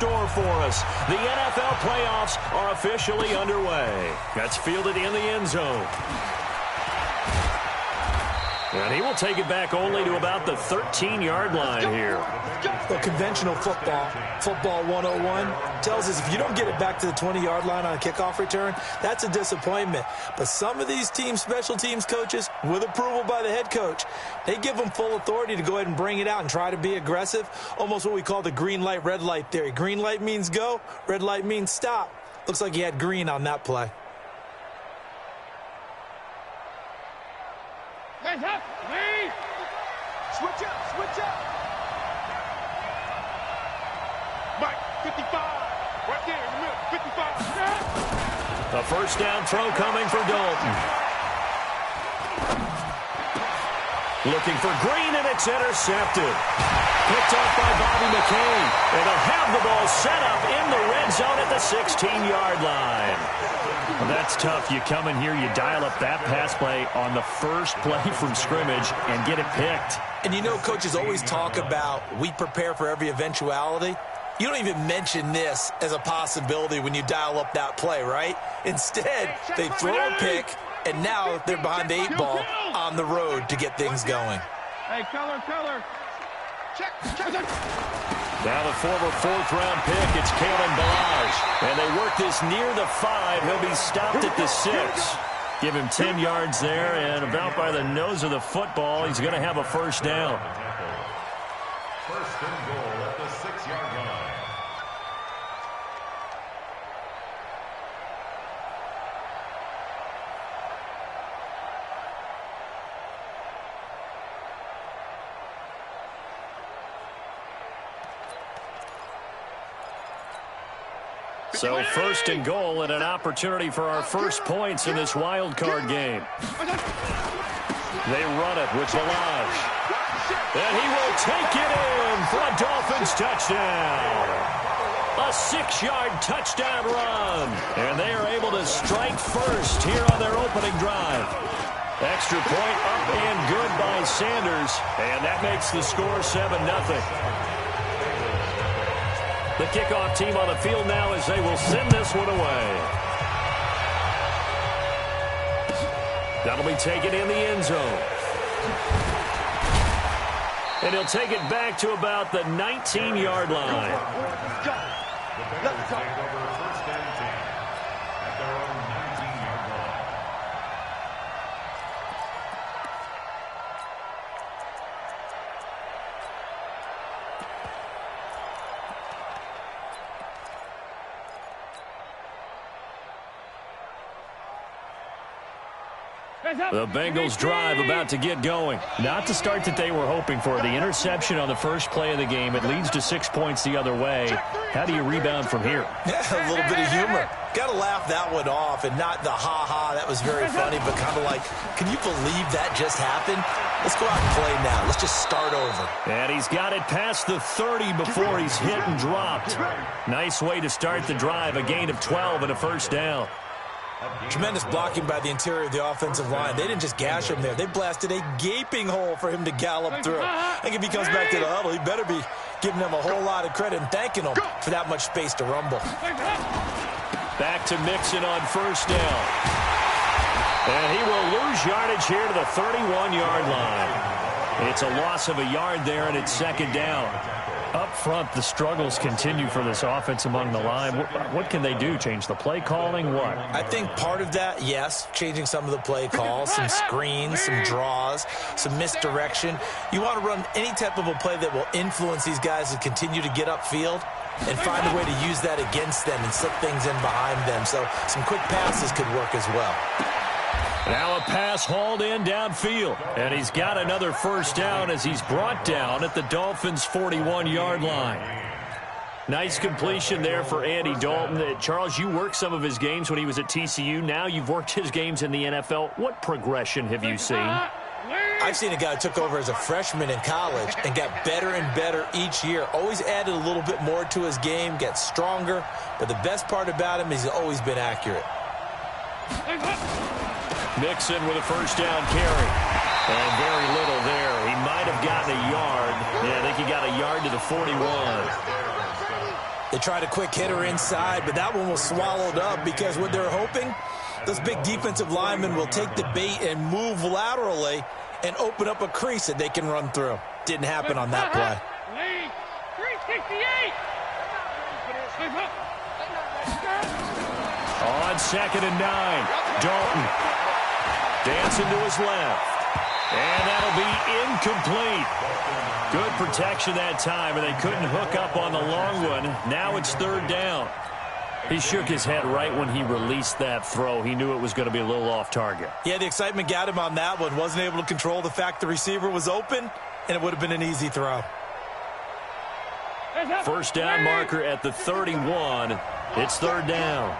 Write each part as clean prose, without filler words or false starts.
store for us. The NFL playoffs are officially underway. That's fielded in the end zone. And he will take it back only to about the 13-yard line here. Well, conventional football 101, tells us if you don't get it back to the 20-yard line on a kickoff return, that's a disappointment. But some of these special teams coaches, with approval by the head coach, they give them full authority to go ahead and bring it out and try to be aggressive, almost what we call the green light, red light theory. Green light means go, red light means stop. Looks like he had green on that play. Hands up, lead. Switch up. Mike, 55, right there in the middle, 55. A first down throw coming for Dalton. Looking for Green, and it's intercepted. Picked up by Bobby McCain. And they'll have the ball set up in the red zone at the 16-yard line. Well, that's tough. You come in here, you dial up that pass play on the first play from scrimmage and get it picked. And you know, coaches always talk about we prepare for every eventuality. You don't even mention this as a possibility when you dial up that play, right? Instead, they throw a pick, and now they're behind the 8 ball on the road to get things going. Hey, color. Check. Now the former 4th-round pick, it's Kalen Ballage. And they work this near the 5. He'll be stopped at the 6. Give him 10 yards there, and about by the nose of the football, he's going to have a first down. First and goal at the 6-yard line. So first and goal and an opportunity for our first points in this wild card game. They run it with Ballage. And he will take it in for a Dolphins touchdown. A 6-yard touchdown run. And they are able to strike first here on their opening drive. Extra point up and good by Sanders. And that makes the score 7-0. The kickoff team on the field now as they will send this one away. That'll be taken in the end zone. And he'll take it back to about the 19-yard line. The Bengals take over first and 10 at their own 19-yard line. The Bengals drive about to get going. Not the start that they were hoping for. The interception on the first play of the game. It leads to 6 points the other way. How do you rebound from here? Yeah, a little bit of humor. Got to laugh that one off, and not the ha-ha, that was very funny, but kind of like, can you believe that just happened? Let's go out and play now. Let's just start over. And he's got it past the 30 before he's hit and dropped. Nice way to start the drive. A gain of 12 and a first down. Tremendous blocking by the interior of the offensive line. They didn't just gash him there. They blasted a gaping hole for him to gallop through. I think if he comes back to the huddle, he better be giving them a whole lot of credit and thanking them for that much space to rumble. Back to Mixon on first down. And he will lose yardage here to the 31-yard line. It's a loss of a yard there, and it's second down. Up front, the struggles continue for this offense among the line. What can they do? Change the play calling? What? I think part of that, yes, changing some of the play calls, some screens, some draws, some misdirection. You want to run any type of a play that will influence these guys to continue to get upfield and find a way to use that against them and slip things in behind them. So some quick passes could work as well. Now a pass hauled in downfield. And he's got another first down as he's brought down at the Dolphins' 41-yard line. Nice completion there for Andy Dalton. Charles, you worked some of his games when he was at TCU. Now you've worked his games in the NFL. What progression have you seen? I've seen a guy who took over as a freshman in college and got better and better each year. Always added a little bit more to his game, gets stronger. But the best part about him is he's always been accurate. Mixon with a first down carry. And very little there. He might have gotten a yard. Yeah, I think he got a yard to the 41. They tried a quick hitter inside, but that one was swallowed up because what they're hoping, those big defensive linemen will take the bait and move laterally and open up a crease that they can run through. Didn't happen on that play. 368. On 2nd and 9, Dalton dancing to his left. And that'll be incomplete. Good protection that time, and they couldn't hook up on the long one. Now it's 3rd down. He shook his head right when he released that throw. He knew it was going to be a little off target. Yeah, the excitement got him on that one. Wasn't able to control the fact the receiver was open, and it would have been an easy throw. 1st down marker at the 31. It's 3rd down.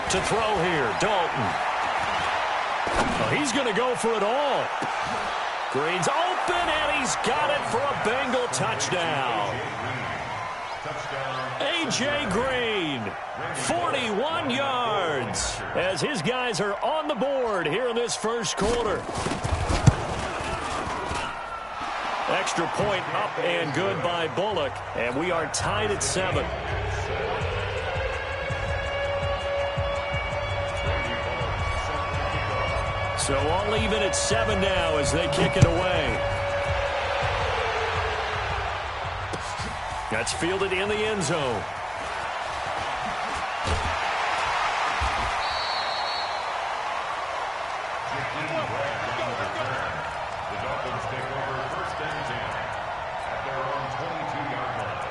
To throw here, Dalton. Oh, he's going to go for it all. Green's open, and he's got it for a Bengal touchdown. A.J. Green, 41 yards, as his guys are on the board here in this first quarter. Extra point up and good by Bullock, and we are tied at 7. So all even at 7 now as they kick it away. That's fielded in the end zone. The Dolphins take over 1st and 10 at their own 22-yard line.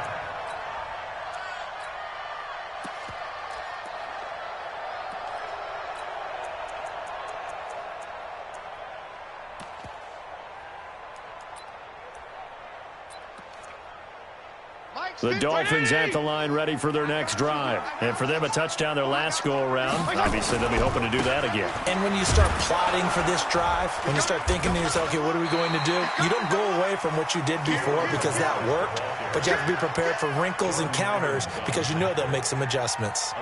The Dolphins at the line ready for their next drive. And for them, a touchdown their last go-around. Obviously, they'll be hoping to do that again. And when you start plotting for this drive, when you start thinking to yourself, okay, what are we going to do? You don't go away from what you did before because that worked, but you have to be prepared for wrinkles and counters because you know they'll make some adjustments.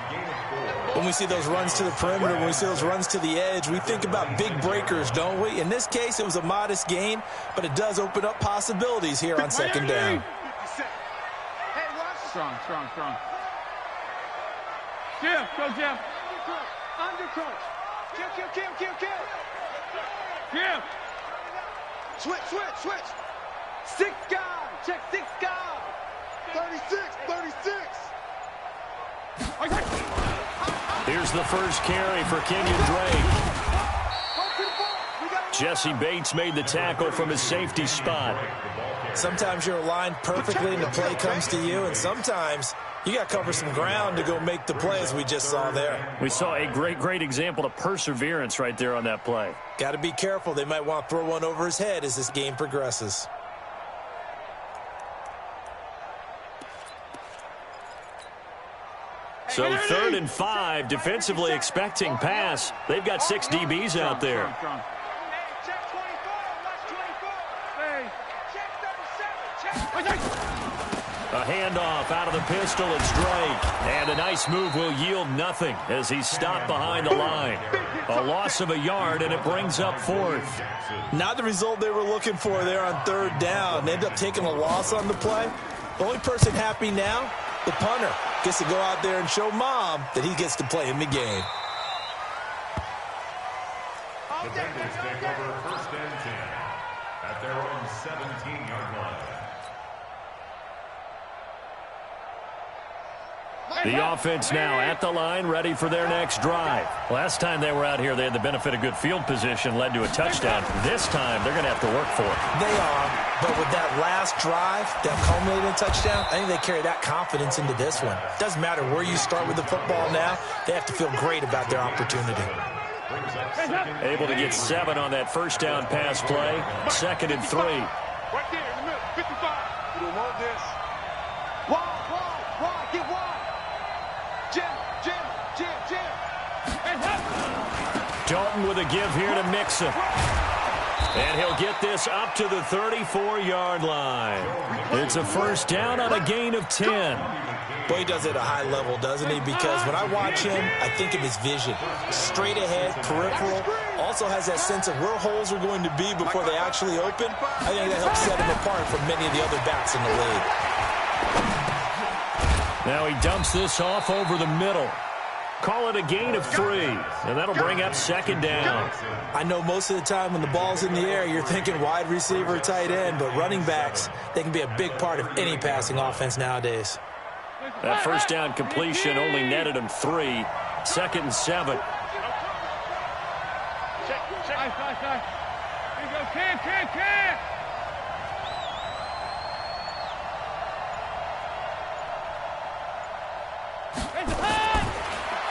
When we see those runs to the perimeter, when we see those runs to the edge, we think about big breakers, don't we? In this case, it was a modest gain, but it does open up possibilities here on 2nd down. Strong. Jeff, go Jeff. Undercut. Kill. Jeff. Switch. 6 guys. Check 6 guys. 36. Here's the first carry for Kenyon Drake. Jesse Bates made the tackle from his safety spot. Sometimes you're aligned perfectly and the play comes to you, and sometimes you got to cover some ground to go make the play, as we just saw there. We saw a great example of perseverance right there on that play. Got to be careful. They might want to throw one over his head as this game progresses. So 3rd and 5, defensively expecting pass. They've got 6 DBs out there. A handoff out of the pistol. It's Drake. And a nice move will yield nothing as he's stopped behind the line. A loss of a yard, and it brings up 4th. Not the result they were looking for there on 3rd down. They end up taking a loss on the play. The only person happy now, the punter, gets to go out there and show Mom that he gets to play in the game. The Bengals take over 1st and 10 at their own 17-yard line. The offense now at the line, ready for their next drive. Last time they were out here, they had the benefit of good field position, led to a touchdown. This time, they're going to have to work for it. They are, but with that last drive, that culminated touchdown, I think they carry that confidence into this one. Doesn't matter where you start with the football now, they have to feel great about their opportunity. Able to get 7 on that first down pass play. 2nd and 3. Right there in the middle, 55. You don't want this. Wide, get wide. Jim. Dalton with a give here to Mixon. And he'll get this up to the 34-yard line. It's a first down on a gain of 10. Boy, he does it at a high level, doesn't he? Because when I watch him, I think of his vision. Straight ahead, peripheral. Also has that sense of where holes are going to be before they actually open. I think that helps set him apart from many of the other backs in the league. Now he dumps this off over the middle. Call it a gain of 3, and that'll bring up second down. I know most of the time when the ball's in the air, you're thinking wide receiver, tight end, but running backs, they can be a big part of any passing offense nowadays. That first down completion only netted him 3. Second and 7.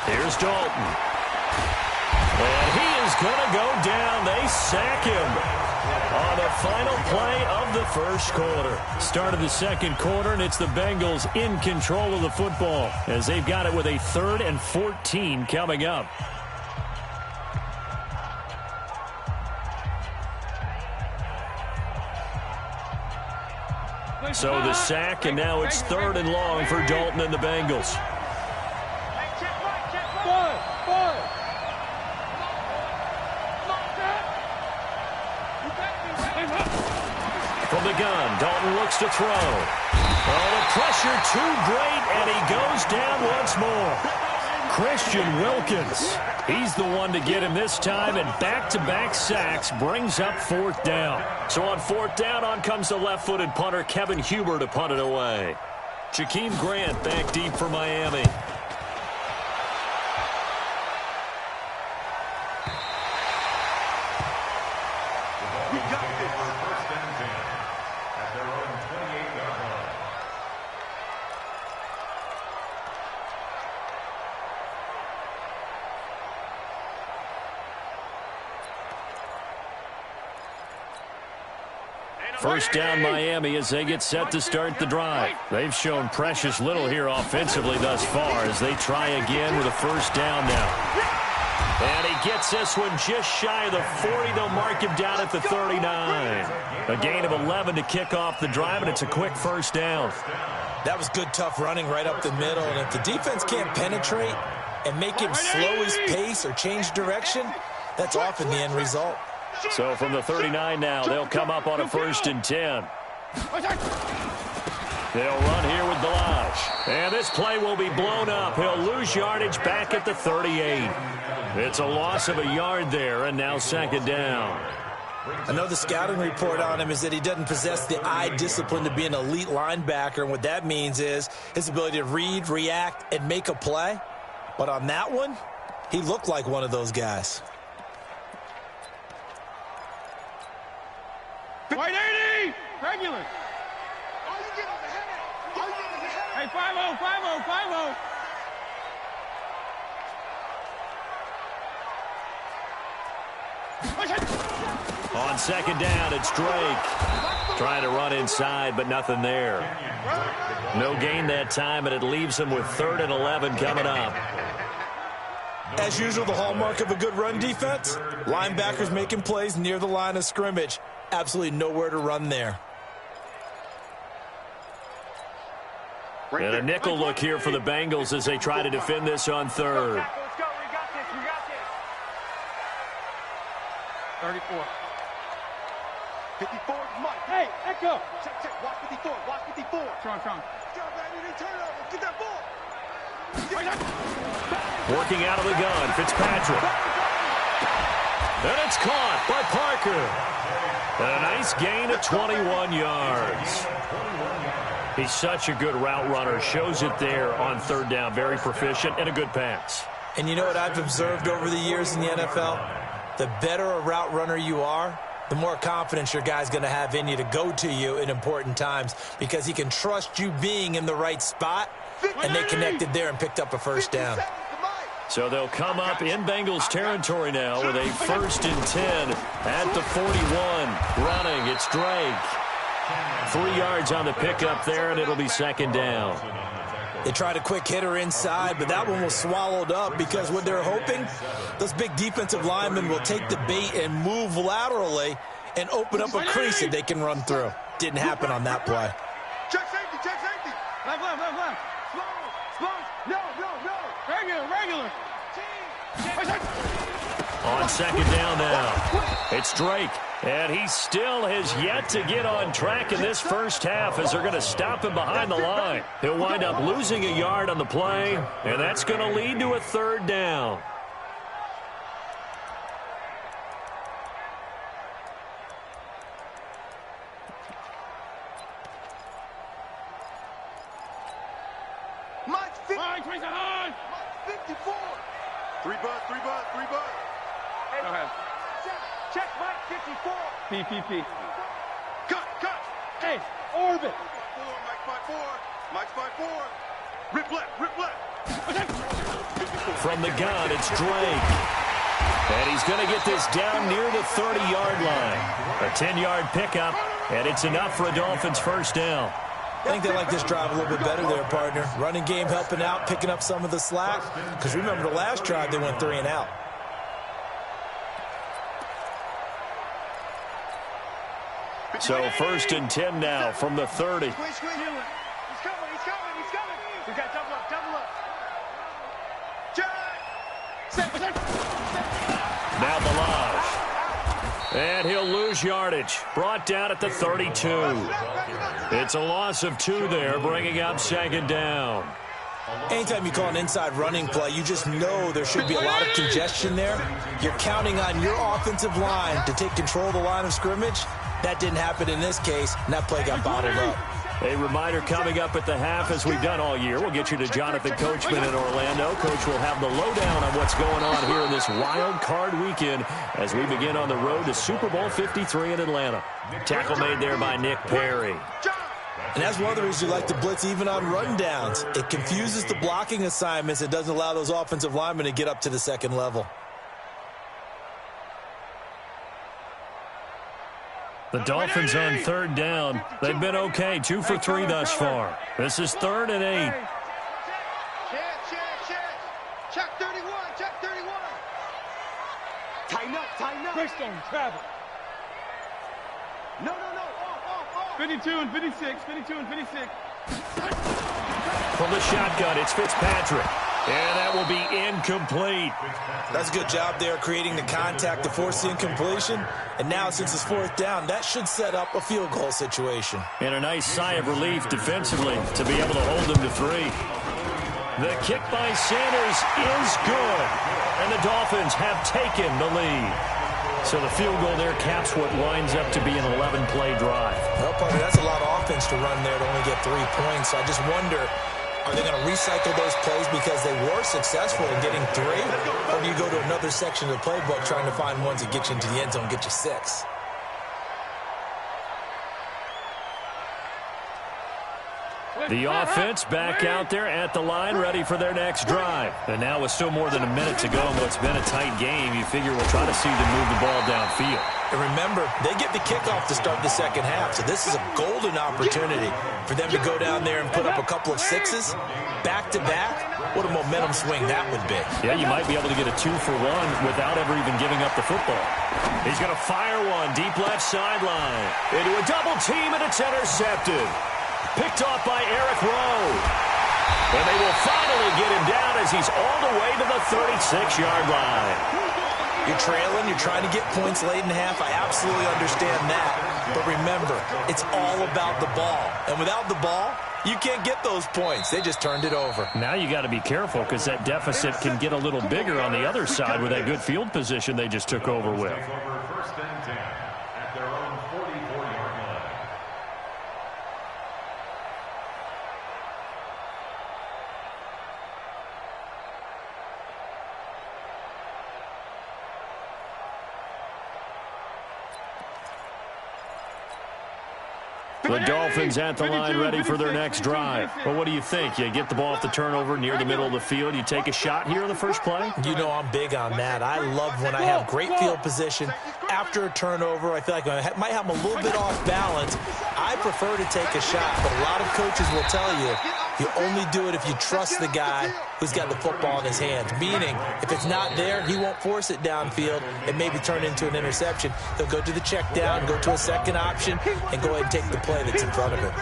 Here's Dalton. And he is going to go down. They sack him on the final play of the first quarter. Start of the second quarter, and it's the Bengals in control of the football as they've got it with a 3rd and 14 coming up. So the sack, and now it's 3rd and long for Dalton and the Bengals. From the gun, Dalton looks to throw. Oh, the pressure too great, and he goes down once more. Christian Wilkins, he's the one to get him this time, and back-to-back sacks brings up 4th down. So on 4th down, on comes the left-footed punter, Kevin Huber, to punt it away. Jakeem Grant back deep for Miami. First down Miami as they get set to start the drive. They've shown precious little here offensively thus far as they try again with a first down now. And he gets this one just shy of the 40. They'll mark him down at the 39. A gain of 11 to kick off the drive, and it's a quick first down. That was good, tough running right up the middle. And if the defense can't penetrate and make him slow his pace or change direction, that's often the end result. So from the 39 now, they'll come up on a 1st and 10. They'll run here with Balaj. And this play will be blown up. He'll lose yardage back at the 38. It's a loss of a yard there, and now second down. I know the scouting report on him is that he doesn't possess the eye discipline to be an elite linebacker, and what that means is his ability to read, react, and make a play. But on that one, he looked like one of those guys. White 80! Regular! All you get is a headache! All you get is a headache! Hey, 5-0, 5-0, 5-0! On second down, it's Drake. Trying to run inside, but nothing there. No gain that time, and it leaves him with 3rd and 11 coming up. As usual, the hallmark of a good run defense, linebackers making plays near the line of scrimmage. Absolutely nowhere to run there. And a nickel look here for the Bengals as they try to defend this on 3rd. Let's go, we got this, we got this. 34. 54, Mike. Hey, Echo. Check, watch 54, watch 54. Strong. Go, baby, they turn over. Get that ball. Working out of the gun, Fitzpatrick. And it's caught by Parker. And a nice gain of 21 yards. He's such a good route runner. Shows it there on 3rd down. Very proficient and a good pass. And you know what I've observed over the years in the NFL? The better a route runner you are, the more confidence your guy's going to have in you to go to you in important times because he can trust you being in the right spot, and they connected there and picked up a first down. So they'll come up in Bengals territory now with a 1st and 10 at the 41. Running, it's Drake. 3 yards on the pickup there, and it'll be second down. They tried a quick hitter inside, but that one was swallowed up because what they're hoping, those big defensive linemen will take the bait and move laterally and open up a crease that they can run through. Didn't happen on that play. Check safety, check safety. Left, left, left, left. Slow, slow. No. Regular. On second down now, it's Drake. And he still has yet to get on track in this first half as they're going to stop him behind the line. He'll wind up losing a yard on the play, and that's going to lead to a third down. Mike 54. Three bud. Go ahead. Check Mike 54. PPP. Cut. Hey, orbit. Mike's 5-4. Rip left. From the gun, it's Drake. And he's going to get this down near the 30-yard line. A 10-yard pickup, and it's enough for a Dolphins first down. I think they like this drive a little bit better there, partner. Running game helping out, picking up some of the slack. Because remember the last drive, they went 3 and out. So first and 10 now from the 30. He's coming. We got double up. Check. Now Balaj. And he'll lose yardage. Brought down at the 32. It's a loss of 2 there, bringing up second down. Anytime you call an inside running play, you just know there should be a lot of congestion there. You're counting on your offensive line to take control of the line of scrimmage. That didn't happen in this case, and that play got bottled up. A reminder coming up at the half, as we've done all year. We'll get you to Jonathan Coachman in Orlando. Coach will have the lowdown on what's going on here in this wild card weekend as we begin on the road to Super Bowl 53 in Atlanta. Tackle made there by Nick Perry. And that's one of the reasons you like to blitz even on rundowns. It confuses the blocking assignments. It doesn't allow those offensive linemen to get up to the second level. The Dolphins on third down. They've been okay, 2 for 3 thus far. This is 3rd and 8. Check 31. Tighten up. Bristol, travel. No. Off. 52 and 56. From the shotgun, it's Fitzpatrick. And that will be incomplete. That's a good job there creating the contact to force the incompletion. And now, since it's 4th down, that should set up a field goal situation. And a nice sigh of relief defensively to be able to hold them to 3. The kick by Sanders is good. And the Dolphins have taken the lead. So the field goal there caps what winds up to be an 11-play drive. Well, partner, that's a lot of offense to run there to only get 3 points. So I just wonder, are they going to recycle those plays because they were successful in getting 3? Or do you go to another section of the playbook trying to find ones that get you into the end zone and get you 6? The offense back out there at the line, ready for their next drive. And now with still more than a minute to go in what's been a tight game, you figure we'll try to see them move the ball downfield. And remember, they get the kickoff to start the second half, so this is a golden opportunity for them to go down there and put up a couple of 6s back-to-back. What a momentum swing that would be. Yeah, you might be able to get a 2 for 1 without ever even giving up the football. He's going to fire one deep left sideline into a double team, and it's intercepted. Picked off by Eric Rowe. And they will finally get him down as he's all the way to the 36-yard line. You're trailing, you're trying to get points late in the half. I absolutely understand that. But remember, it's all about the ball. And without the ball, you can't get those points. They just turned it over. Now you got to be careful because that deficit can get a little bigger on the other side with that good field position they just took over with. First and 10 at their own 44-yard line. The Dolphins at the line ready for their next drive. Well, what do you think? You get the ball off the turnover near the middle of the field. You take a shot here in the first play? You know I'm big on that. I love when I have great field position. After a turnover, I feel like I might have them a little bit off balance. I prefer to take a shot, but a lot of coaches will tell you You only do it if you trust the guy who's got the football in his hands. Meaning, if it's not there, he won't force it downfield and maybe turn into an interception. He'll go to the check down, go to a second option, and go ahead and take the play that's in front of him.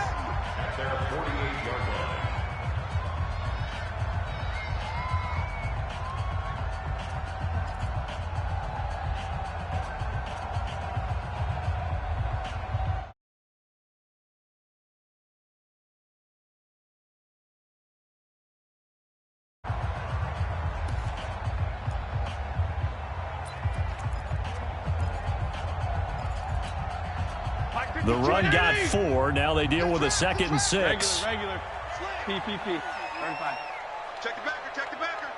The run got 4. Now they deal with a 2nd and 6. Regular. PPP. 35. Check the backer. Check the backer.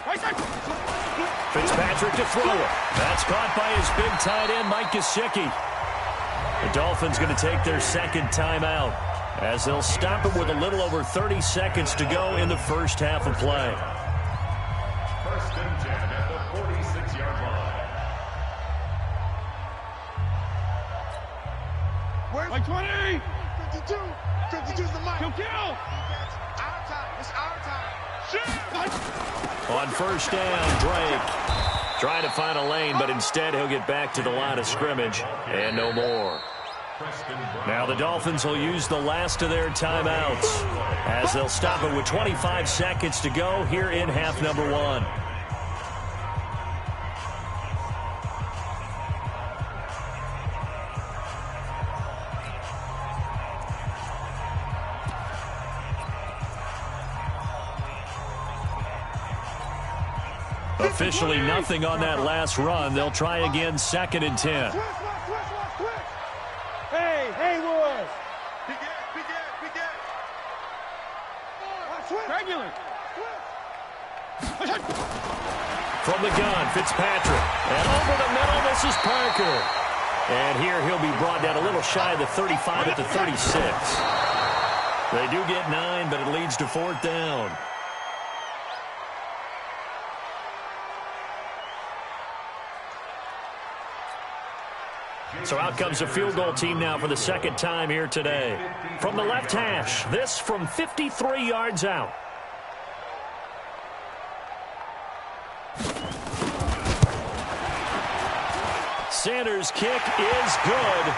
Right there. Fitzpatrick to throw it. That's caught by his big tight end, Mike Gesicki. The Dolphins going to take their 2nd timeout as they'll stop it with a little over 30 seconds to go in the first half of play. 1st and 10 at the 46-yard line. Like 20. 52. 52's the mic. Kill. Our time. It's our time. Shit. On 1st down, Drake trying to find a lane, but instead he'll get back to the line of scrimmage and no more. Now the Dolphins will use the last of their timeouts as they'll stop it with 25 seconds to go here in half number 1. Officially nothing on that last run. They'll try again 2nd and 10. Hey, boys. Regular. From the gun, Fitzpatrick. And over the middle, this is Parker. And here he'll be brought down a little shy of the 35 at the 36. They do get 9, but it leads to 4th down. So out comes a field goal team now for the 2nd time here today. From the left hash, this from 53 yards out. Sanders' kick is good.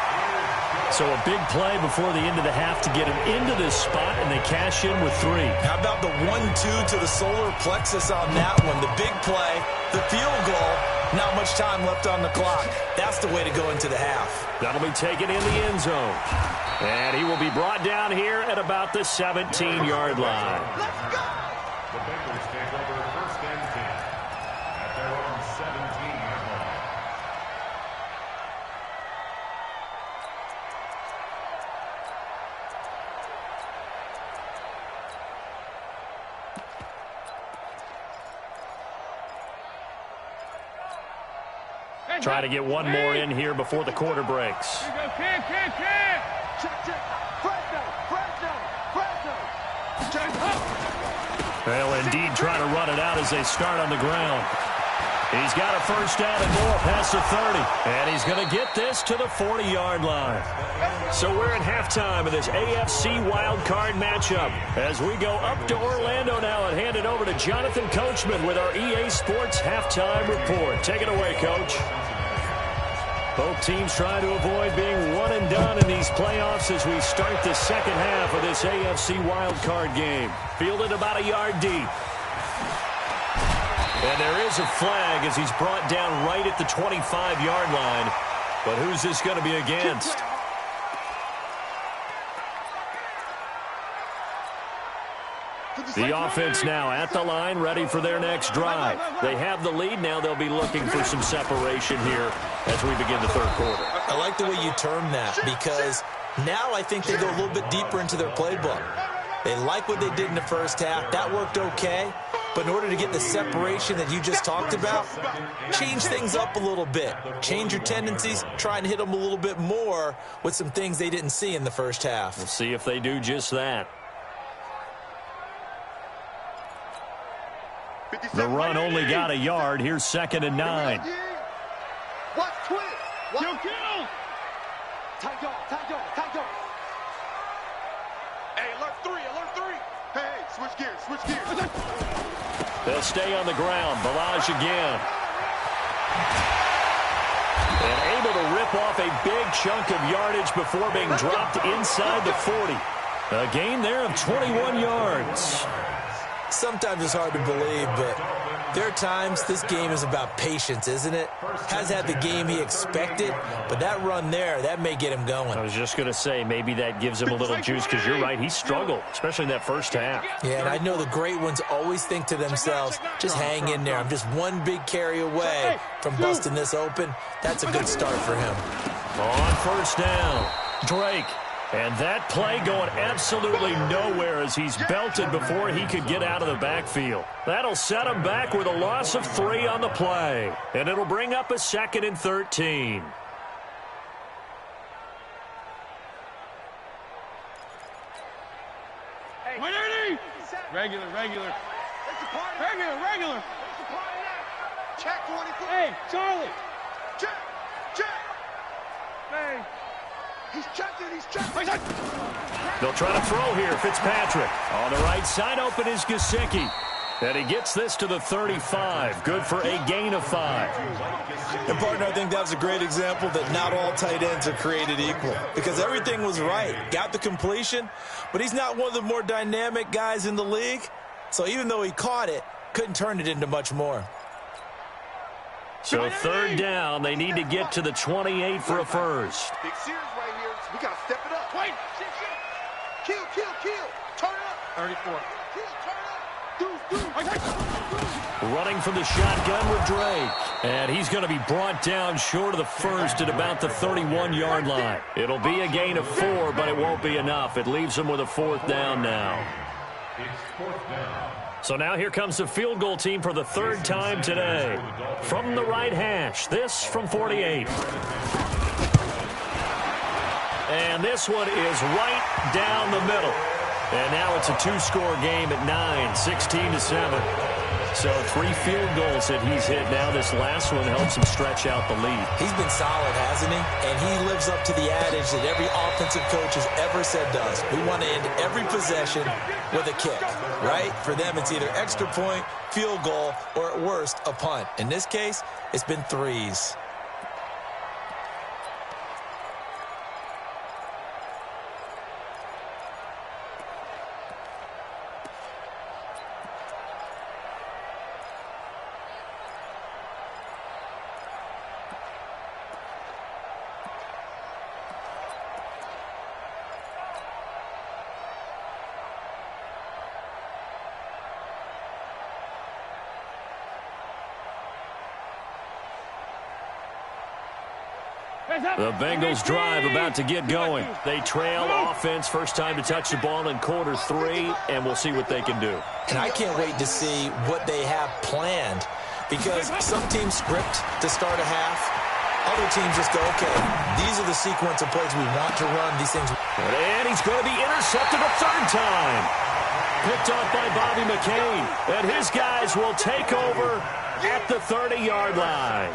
So a big play before the end of the half to get him into this spot, and they cash in with 3. How about the 1-2 to the solar plexus on that one? The big play, the field goal, not much time left on the clock. That's the way to go into the half. That'll be taken in the end zone. And he will be brought down here at about the 17-yard line. Let's go. The Bengals take over 1st and 10 at their own 17-yard line. Try to get one more in here before the quarter breaks. Here you go, kid. Check. Fresno. They'll indeed try to run it out as they start on the ground. He's got a 1st down and more past the 30. And he's going to get this to the 40-yard line. So we're in halftime of this AFC wildcard matchup as we go up to Orlando now and hand it over to Jonathan Coachman with our EA Sports halftime report. Take it away, Coach. Both teams trying to avoid being one and done in these playoffs as we start the 2nd half of this AFC wildcard game. Fielded about a yard deep. And there is a flag as he's brought down right at the 25-yard line. But who's this going to be against? The offense now at the line, ready for their next drive. They have the lead. Now they'll be looking for some separation here as we begin the 3rd quarter. I like the way you term that because now I think they go a little bit deeper into their playbook. They like what they did in the first half. That worked okay. But in order to get the separation that you just talked about, change things up a little bit. Change your tendencies. Try and hit them a little bit more with some things they didn't see in the first half. We'll see if they do just that. The run only got a yard. Here's 2nd and 9. Watch twist. Kill. Tight dog. Hey, alert 3, alert 3. Hey, switch gears, switch gears. They'll stay on the ground. Balaj again. And able to rip off a big chunk of yardage before being dropped inside the 40. A gain there of 21 yards. Sometimes it's hard to believe, but there are times this game is about patience, isn't it? Has had the game he expected, but that run there, that may get him going. I was just going to say, maybe that gives him a little juice, because you're right, he struggled, especially in that first half. Yeah, and I know the great ones always think to themselves, just hang in there. I'm just one big carry away from busting this open. That's a good start for him. On first down, Drake. And that play going absolutely nowhere as he's belted before he could get out of the backfield. That'll set him back with a loss of 3 on the play. And it'll bring up a 2nd and 13. Hey, 180! Regular. Regular. Check 24. Hey, Charlie. Check. Hey. He's checking. They'll try to throw here, Fitzpatrick. On the right side, open is Gesicki. And he gets this to the 35. Good for a gain of 5. And, partner, I think that was a great example that not all tight ends are created equal. Because everything was right. Got the completion, but he's not one of the more dynamic guys in the league. So even though he caught it, couldn't turn it into much more. So 3rd down, they need to get to the 28 for a first. Big series right here. So we got to step it up. Wait. Kill. Turn it up. 34. Kill, turn it up. Running from the shotgun with Drake. And he's going to be brought down short of the first at about the 31-yard line. It'll be a gain of 4, but it won't be enough. It leaves him with a 4th down now. It's 4th down. So now here comes the field goal team for the 3rd time today. From the right hash, this from 48. And this one is right down the middle. And now it's a 2-score game at 9, 16-7. So 3 field goals that he's hit now. This last one helps him stretch out the lead. He's been solid, hasn't he? And he lives up to the adage that every offensive coach has ever said does. We want to end every possession with a kick, right? For them, it's either extra point, field goal, or at worst, a punt. In this case, it's been 3s. The Bengals drive about to get going. They trail offense, first time to touch the ball in quarter 3, and we'll see what they can do. And I can't wait to see what they have planned, because some teams script to start a half. Other teams just go, okay, these are the sequence of plays we want to run. These things. And he's going to be intercepted a 3rd time. Picked off by Bobby McCain. And his guys will take over at the 30-yard line.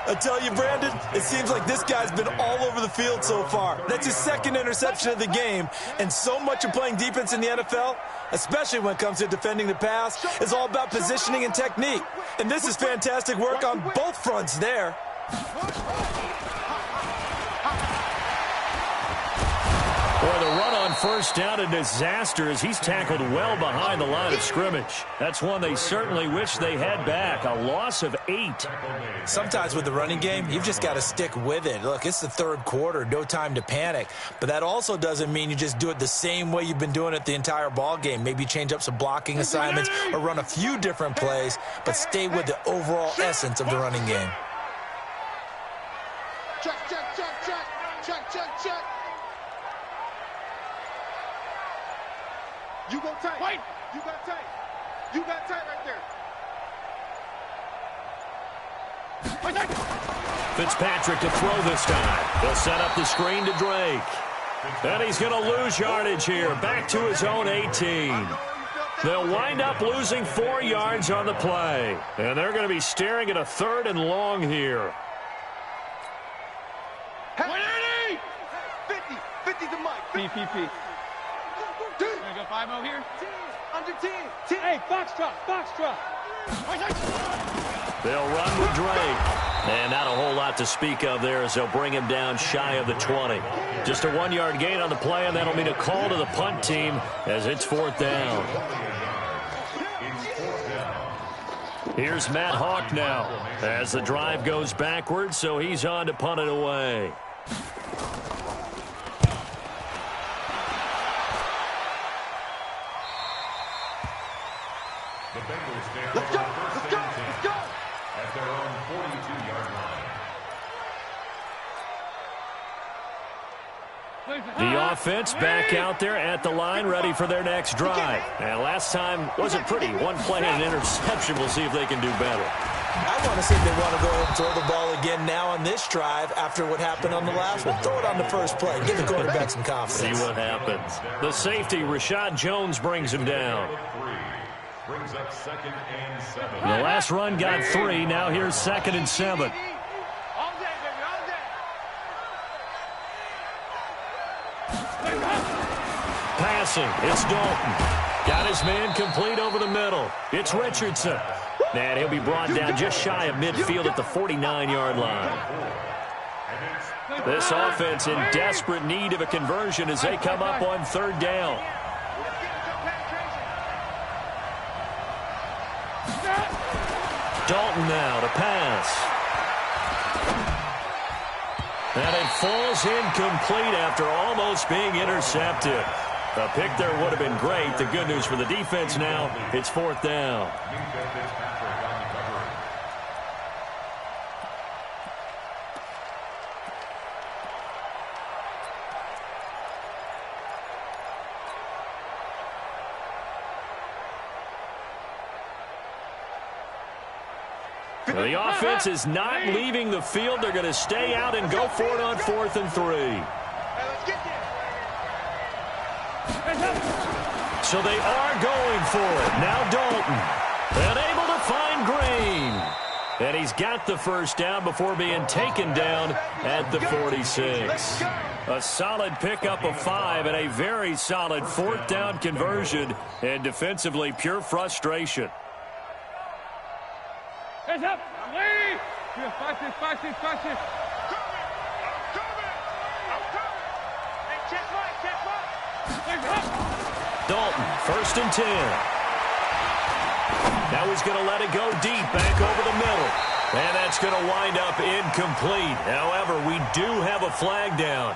I tell you, Brandon, it seems like this guy's been all over the field so far. That's his 2nd interception of the game. And so much of playing defense in the NFL, especially when it comes to defending the pass, is all about positioning and technique. And this is fantastic work on both fronts there. Boy, the run on first down, a disaster as he's tackled well behind the line of scrimmage. That's one they certainly wish they had back. A loss of 8. Sometimes with the running game, you've just got to stick with it. Look, it's the 3rd quarter, no time to panic. But that also doesn't mean you just do it the same way you've been doing it the entire ball game. Maybe change up some blocking assignments or run a few different plays, but stay with the overall essence of the running game. Check. You go tight. Wait. You got tight right there. Fitzpatrick to throw this time. They'll set up the screen to Drake. And he's going to lose yardage here. Back to his own 18. They'll wind up losing 4 yards on the play. And they're going to be staring at a 3rd and long here. 180! 50 to Mike. PPP. go 5-0 here. 10, under 10. Hey, box truck. They'll run with Drake. And not a whole lot to speak of there as they'll bring him down shy of the 20. Just a 1-yard gain on the play, and that'll mean a call to the punt team as it's 4th down. Here's Matt Hawk now as the drive goes backwards, so he's on to punt it away. The Bengals stand Let's go. at their own 42-yard line. The offense back out there at the line, ready for their next drive. And last time wasn't pretty. One play and an interception. We'll see if they can do better. I want to see if they want to go ahead and throw the ball again now on this drive after what happened on the last one. Throw it on the first play. Give the quarterback some confidence. See what happens. The safety, Rashad Jones, brings him down. Brings up 2nd and 7. The last run got 3. Now here's 2nd and 7. All day, baby, all day. Passing. It's Dalton. Got his man complete over the middle. It's Richardson. And he'll be brought down just shy of midfield at the 49-yard line. This offense in desperate need of a conversion as they come up on 3rd down. Dalton now to pass. And it falls incomplete after almost being intercepted. A pick there would have been great. The good news for the defense now, it's 4th down. The offense is not leaving the field. They're going to stay out and go for it on 4th and 3. So they are going for it. Now Dalton. And able to find Green. And he's got the first down before being taken down at the 46. A solid pickup of 5 and a very solid 4th down conversion. And defensively, pure frustration. Hands up. Lead. Yeah, fight this. I'm coming. Hey, check right. Hands up. Dalton, 1st and 10. Now he's going to let it go deep, back over the middle. And that's going to wind up incomplete. However, we do have a flag down.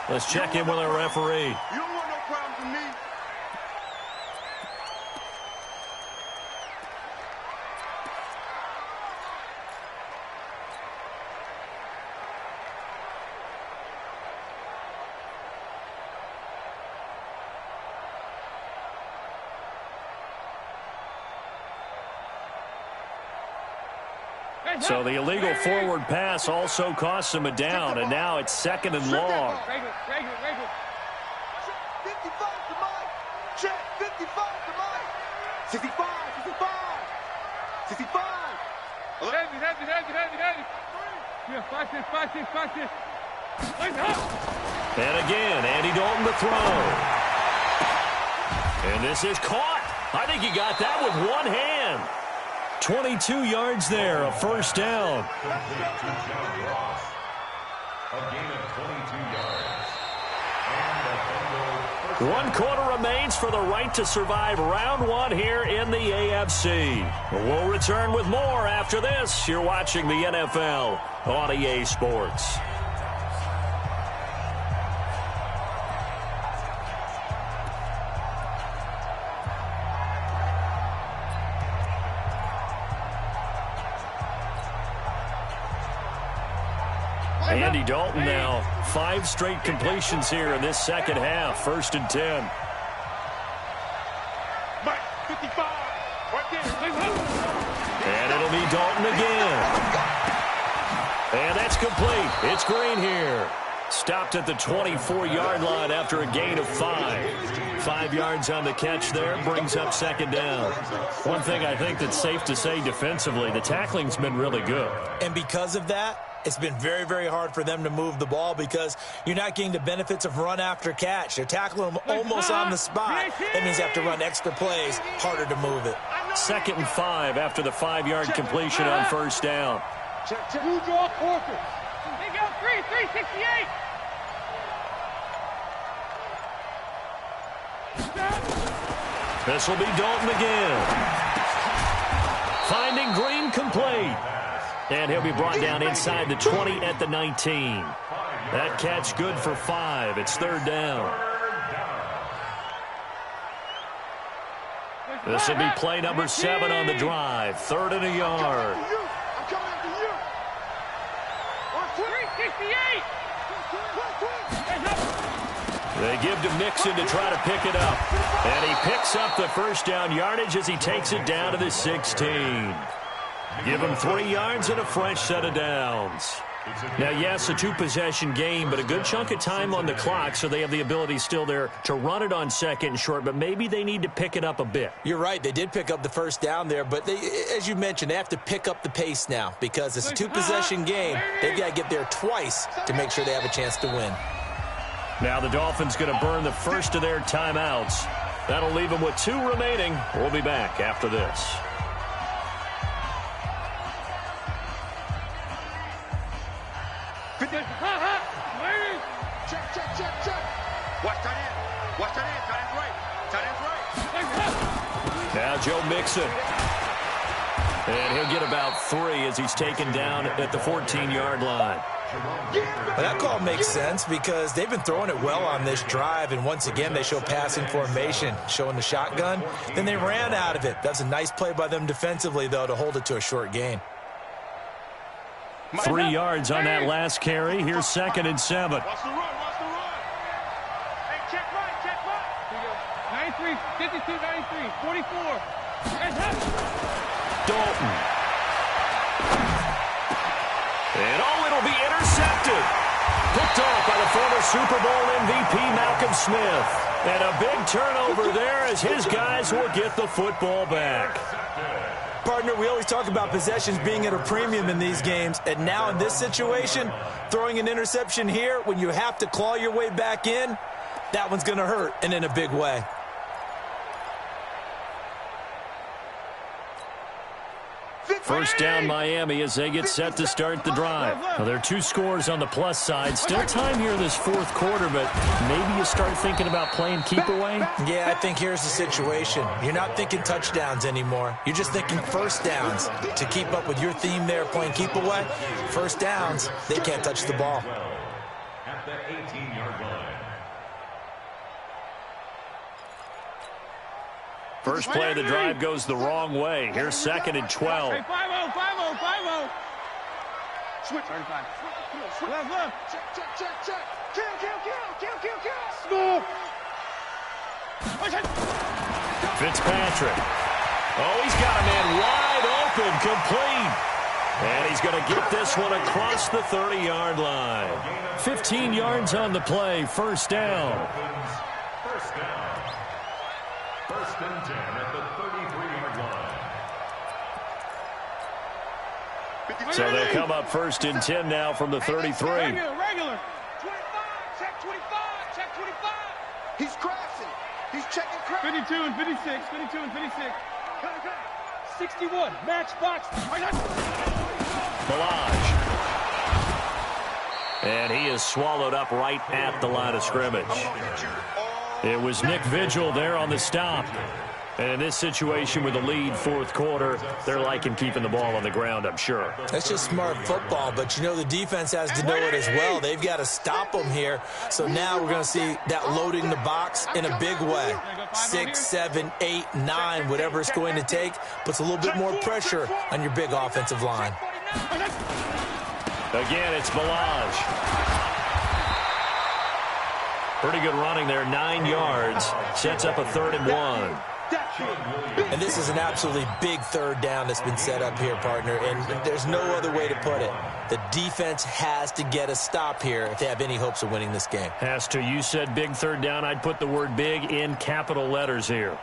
Let's check in with our referee. You don't want no problems with me. So the illegal forward pass also costs him a down, and now it's 2nd and long. Regular. 55 to Mike. Check 55 to Mike. 65. 65. Heavy. Yeah, fight this. Hands up. And again, Andy Dalton to throw. And this is caught. I think he got that with one hand. 22 yards there, a first down. A gain of 22 yards. 1 quarter remains for the right to survive round 1 here in the AFC. We'll return with more after this. You're watching the NFL on EA Sports. Andy Dalton now, 5 straight completions here in this second half. 1st and 10. Mike, 55. Right there. And it'll be Dalton again. And that's complete. It's Green here. Stopped at the 24-yard line after a gain of 5. 5 yards on the catch there, brings up 2nd down. One thing I think that's safe to say defensively, the tackling's been really good. And because of that, It's been very, very hard for them to move the ball because you're not getting the benefits of run after catch. They're tackling them almost on the spot. That means they have to run extra plays, harder to move it. 2nd and 5 after the 5-yard completion on first down. Check. Who draw Porker? They go 368. This will be Dalton again. Finding Green complete. And he'll be brought down inside the 20 at the 19. That catch good for 5. It's 3rd down. This will be play number 7 on the drive. 3rd and a yard. They give to Mixon to try to pick it up. And he picks up the first down yardage as he takes it down to the 16. Give him 3 yards and a fresh set of downs. Now, yes, a 2-possession game, but a good chunk of time on the clock, so they have the ability still there to run it on 2nd and short, but maybe they need to pick it up a bit. You're right. They did pick up the first down there, but they, as you mentioned, they have to pick up the pace now because it's a 2-possession game. They've got to get there twice to make sure they have a chance to win. Now the Dolphins going to burn the first of their timeouts. That'll leave them with 2 remaining. We'll be back after this. Check. Watch that in. Tight end's right. Now Joe Mixon. And he'll get about 3 as he's taken down at the 14-yard line. Well, that call makes sense because they've been throwing it well on this drive, and once again they show passing formation, showing the shotgun. Then they ran out of it. That's a nice play by them defensively, though, to hold it to a short gain. 3 yards on that last carry. Here's 2nd and 7. Watch the run. Hey, check right. 93, 52, 93, 44. Dalton. And it'll be intercepted. Picked off by the former Super Bowl MVP Malcolm Smith. And a big turnover there as his guys will get the football back. Partner, we always talk about possessions being at a premium in these games, and now in this situation, throwing an interception here when you have to claw your way back in, that one's going to hurt, and in a big way. First down Miami as they get set to start the drive. Now, there are 2 scores on the plus side. Still time here in this 4th quarter, but maybe you start thinking about playing keep away? Yeah, I think here's the situation. You're not thinking touchdowns anymore. You're just thinking first downs. To keep up with your theme there, playing keep away, first downs, they can't touch the ball. At the 18-yard line. First play of the drive goes the wrong way. Here's 2nd and 12. Hey, 5-0. Switch. 35. Left. Check. Kill. Score. Fitzpatrick. Oh, he's got a man wide open, complete. And he's going to get this one across the 30-yard line. 15 yards on the play, first down. First down. 1st and 10 at the 33-yard line. So they'll come up 1st and 10 now from the 33. Regular. 25. Check 25. He's crashing. He's checking crash. 52 and 56. 61. Matchbox. Balaj. And he is swallowed up right at the line of scrimmage. It was Nick Vigil there on the stop. And in this situation with the lead 4th quarter, they're liking keeping the ball on the ground, I'm sure. That's just smart football, but you know the defense has to know it as well. They've got to stop them here. So now we're going to see that loading the box in a big way. 6, 7, 8, 9, whatever it's going to take, puts a little bit more pressure on your big offensive line. Again, it's Balaj. Pretty good running there, 9 yards. Sets up a 3rd and 1. And this is an absolutely big 3rd down that's been set up here, partner, and there's no other way to put it. The defense has to get a stop here if they have any hopes of winning this game. Has to. You said big 3rd down. I'd put the word big in capital letters here.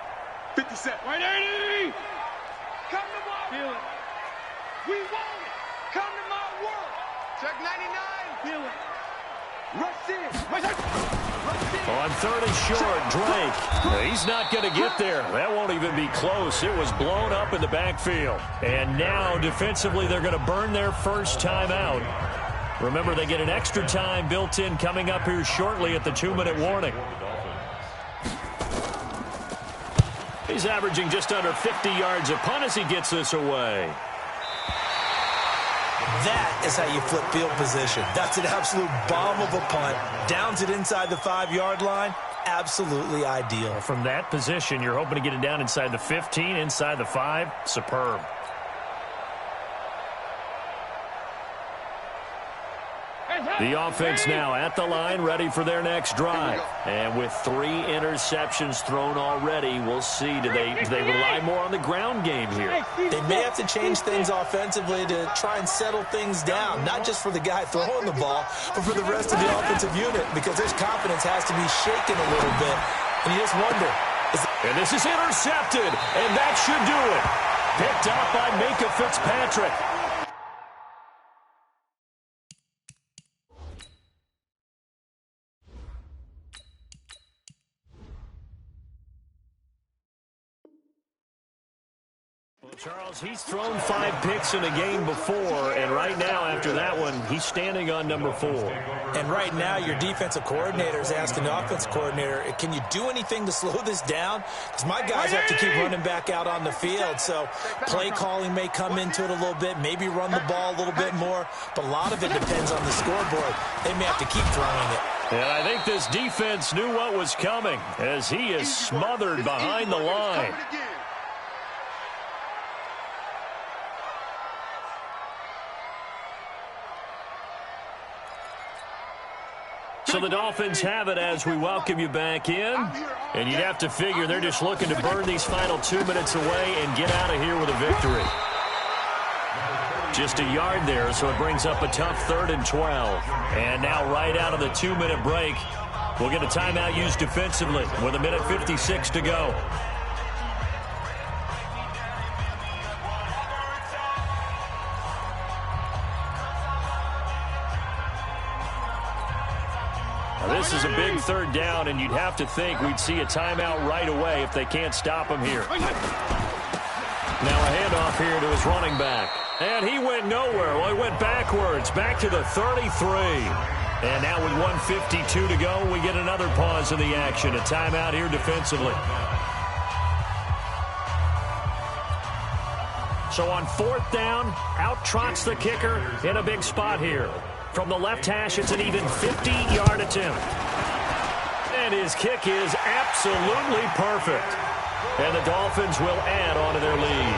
50 cents. Right, 80. Come to my Feel it. We want it. Come to my world. Check 99. Rush in. On third and short, Drake. He's not going to get there. That won't even be close. It was blown up in the backfield. And now, defensively, they're going to burn their first timeout. Remember, they get an extra time built in coming up here shortly at the 2-minute warning. He's averaging just under 50 yards a punt as he gets this away. That is how you flip field position. That's an absolute bomb of a punt. Downs it inside the 5-yard line. Absolutely ideal. From that position, you're hoping to get it down inside the 15, inside the 5. Superb. The offense now at the line, ready for their next drive. And with 3 interceptions thrown already, we'll see. Do they rely more on the ground game here? They may have to change things offensively to try and settle things down, not just for the guy throwing the ball, but for the rest of the offensive unit, because his confidence has to be shaken a little bit. And you just wonder. And this is intercepted, and that should do it. Picked up by Minkah Fitzpatrick. Charles, he's thrown 5 picks in a game before, and right now, after that one, he's standing on number 4. And right now, your defensive coordinator is asking the offensive coordinator, can you do anything to slow this down? Because my guys have to keep running back out on the field, so play calling may come into it a little bit, maybe run the ball a little bit more, but a lot of it depends on the scoreboard. They may have to keep throwing it. And I think this defense knew what was coming as he is smothered behind the line. So the Dolphins have it as we welcome you back in. And you'd have to figure they're just looking to burn these final 2 minutes away and get out of here with a victory. Just a yard there, so it brings up a tough 3rd and 12. And now right out of the 2-minute break, we'll get a timeout used defensively with 1:56 to go. This is a big 3rd down, and you'd have to think we'd see a timeout right away if they can't stop him here. Now a handoff here to his running back. And he went nowhere. Well, he went backwards, back to the 33. And now with 1:52 to go, we get another pause in the action. A timeout here defensively. So on 4th down, out trots the kicker in a big spot here. From the left hash, it's an even 50-yard attempt. And his kick is absolutely perfect. And the Dolphins will add on to their lead.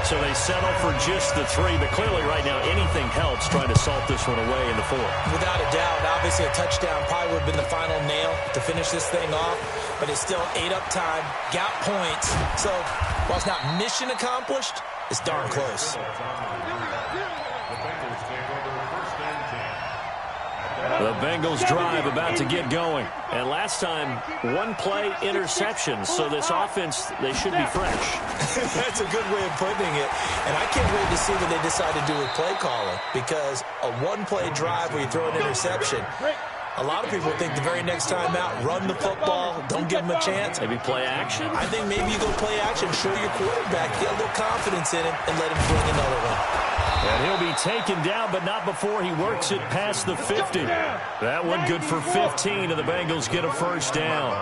So they settle for just the 3, but clearly right now anything helps trying to salt this one away in the 4th. Without a doubt, obviously a touchdown probably would have been the final nail to finish this thing off, but it's still 8 up time, got points. So while it's not mission accomplished, it's darn close. The Bengals drive about to get going. And last time, 1-play interception. So this offense, they should be fresh. That's a good way of putting it. And I can't wait to see what they decide to do with play calling. Because a 1-play drive where you throw an interception, a lot of people think the very next time out, run the football, don't give them a chance. Maybe play action? I think maybe you go play action, show your quarterback, get a little confidence in him, and let him bring another one. And he'll be taken down, but not before he works it past the 50. That one good for 15, and the Bengals get a 1st down.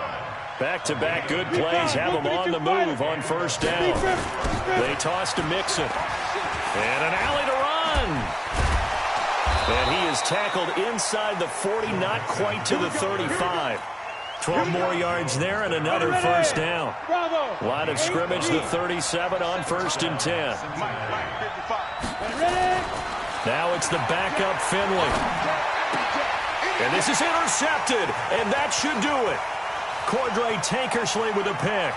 Back-to-back good plays have them on the move on 1st down. They toss to Mixon. And an alley to run. And he is tackled inside the 40, not quite to the 35. 12 more yards there and another 1st down. Line of scrimmage, the 37 on 1st and 10. Now it's the backup Finley. And this is intercepted, and that should do it. Cordray Tankersley with a pick.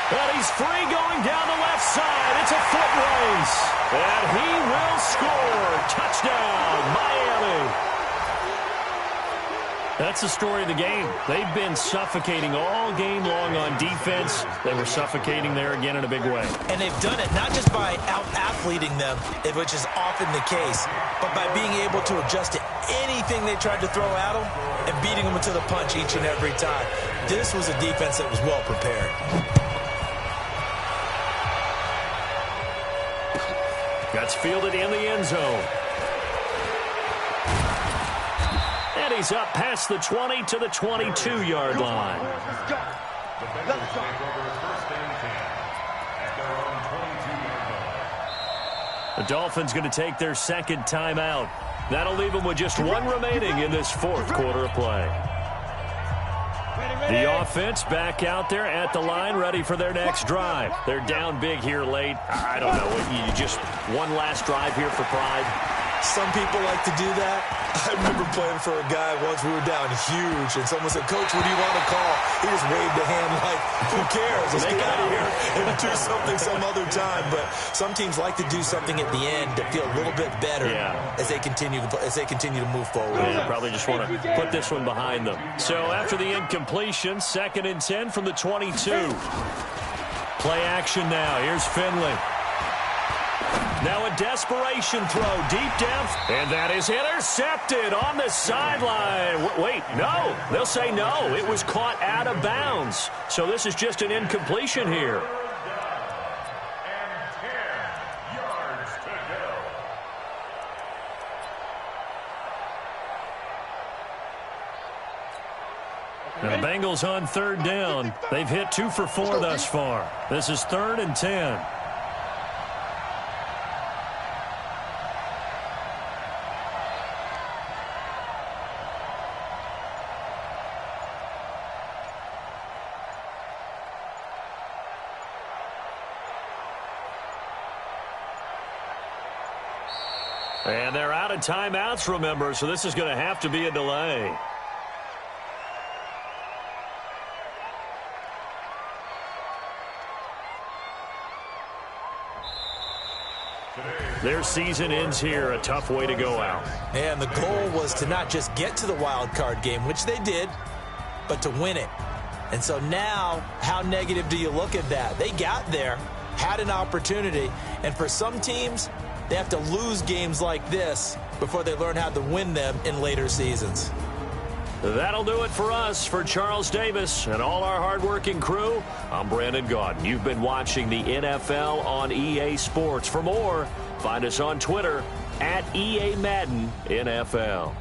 And he's free going down the left side. It's a foot race. And he will score. Touchdown, Miami. That's the story of the game. They've been suffocating all game long on defense. They were suffocating there again in a big way. And they've done it not just by out-athleting them, which is often the case, but by being able to adjust to anything they tried to throw at them and beating them to the punch each and every time. This was a defense that was well prepared. That's fielded in the end zone. And he's up past the 20 to the 22-yard line. The Bengals take over first and 10 at their own 22-yard line. The Dolphins going to take their second timeout. That'll leave them with just one remaining in this fourth quarter of play. The offense back out there at the line, ready for their next drive. They're down big here late. I don't know. You just one last drive here for pride. Some people like to do that. I remember playing for a guy once. We were down huge, and someone said, "Coach, what do you want to call?" He just waved a hand like, "Who cares? Let's get out of here and do something some other time." But some teams like to do something at the end to feel a little bit better as they continue to move forward. Yeah, probably just want to put this one behind them. So after the incompletion, 2nd and 10 from the 22. Play action now. Here's Finley. Now a desperation throw, deep depth, and that is intercepted on the sideline. Wait, no. They'll say no. It was caught out of bounds. So this is just an incompletion here. And 10 yards to go. And the Bengals on 3rd down. They've hit 2 for 4 thus far. This is 3rd and 10. And they're out of timeouts, remember, so this is going to have to be a delay. Their season ends here, a tough way to go out. And the goal was to not just get to the wild card game, which they did, but to win it. And so now, how negative do you look at that? They got there, had an opportunity, and for some teams, they have to lose games like this before they learn how to win them in later seasons. That'll do it for us. For Charles Davis and all our hardworking crew, I'm Brandon Gaudin. You've been watching the NFL on EA Sports. For more, find us on Twitter @EA Madden NFL.